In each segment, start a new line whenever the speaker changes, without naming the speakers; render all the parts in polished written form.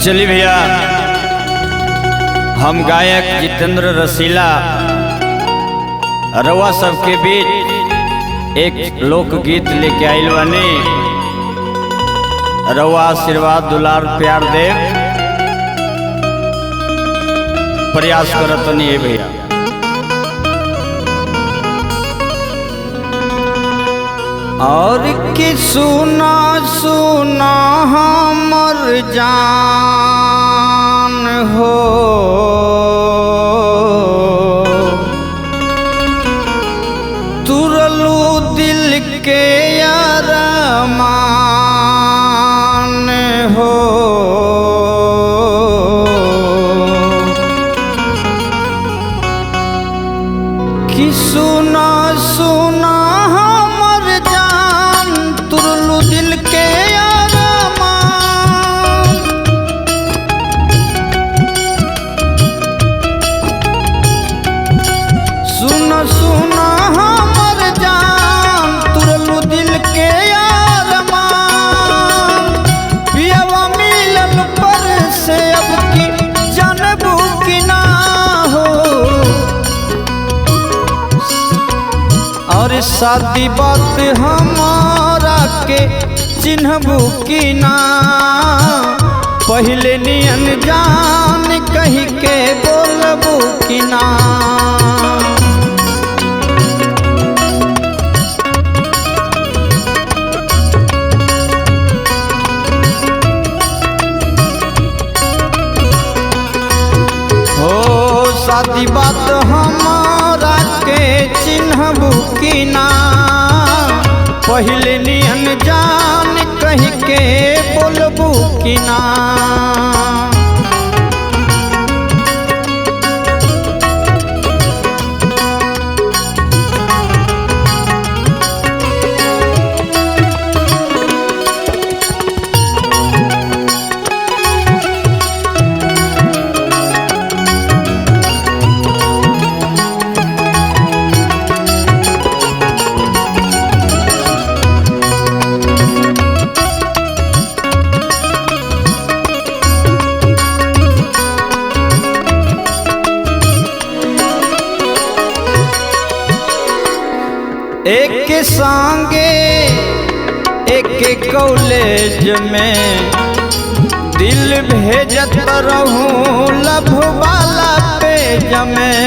चलिए भैया, हम गायक जितेंद्र रसीला रवा सबके बीच एक लोकगीत लेके आइल बानी। रवा आशीर्वाद दुलार प्यार दे प्रयास करत नहीं है भैया। और कि सुना सुना हमर जान हो, तुरलू दिल के अरमान हो। कि सुना सुना सुना हमर जान तुरलू दिल के अरमान। पियवा मिलल पर से अब की जानबू की ना हो। और शादी बात हमारा के चिन्हबू की ना। पहले नियन जान कही के बोलबू की ना। शादी बात हमारा के चिन्हबू की ना। पहले नियन जान कही के बोलबू की ना। एक संगे एक कॉलेज में दिल भेजत रहूं लभ वाला पेज में।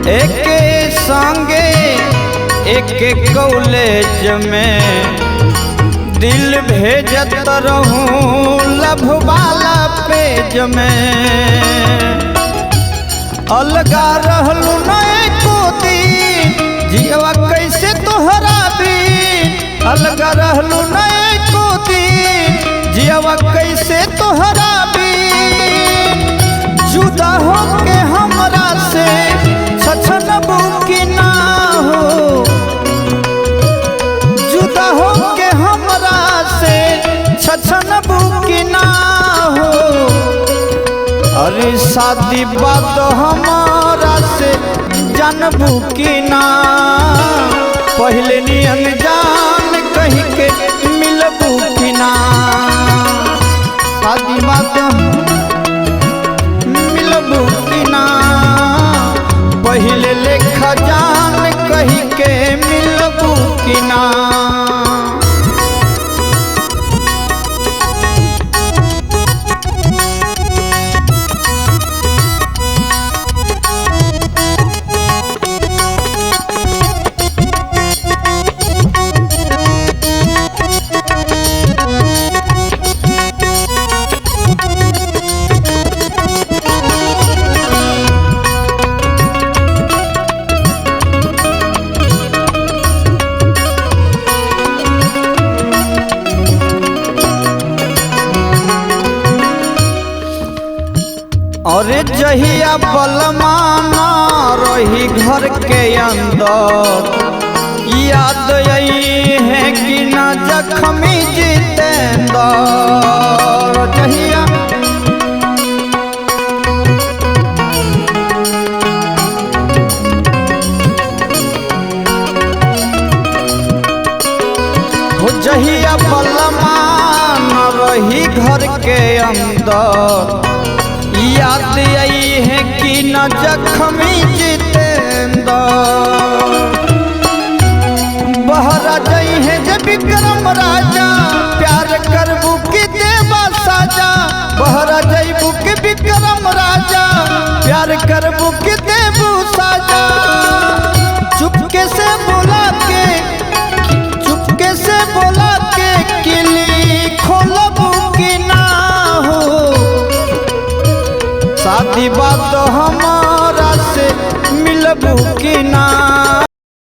एक संगे एक कॉलेज में दिल भेजत रहूं लभ वाला पेज में। अलगा रहलू नए को दिन जियवा कैसे तोहरा भी। अलगा रहलू नए को दिन जियवा कैसे तोहरा भी। जुदा हो के हमरा से छछनबू की ना हो। जुदा हो के हमरा से छछनबू की ना हो। अरे शादी बात हमारा से जानबू की ना। पहले नियन जान कही के मिलबू की ना। शादी बात मिलबू की ना। पहले लेखा जान कही के मिलबू की ना। और जहिया बलमाना रही घर के अंदर याद आई है कि न जख्मी जितेंद्र। जहिया जहिया बलमा न रही घर के अंदर, याद आई है कि न जख्मी जितेंद्र। बहरा जई है जे विक्रम राजा, प्यार करबू कि देवा साजा। बहरा जईबू कि विक्रम राजा, प्यार करबू कि देबू साजा। चुपके से बोला के, चुपके से बोला के किली खोलबू कि ना हो। शादी बात हमारा से मिलबू कि ना।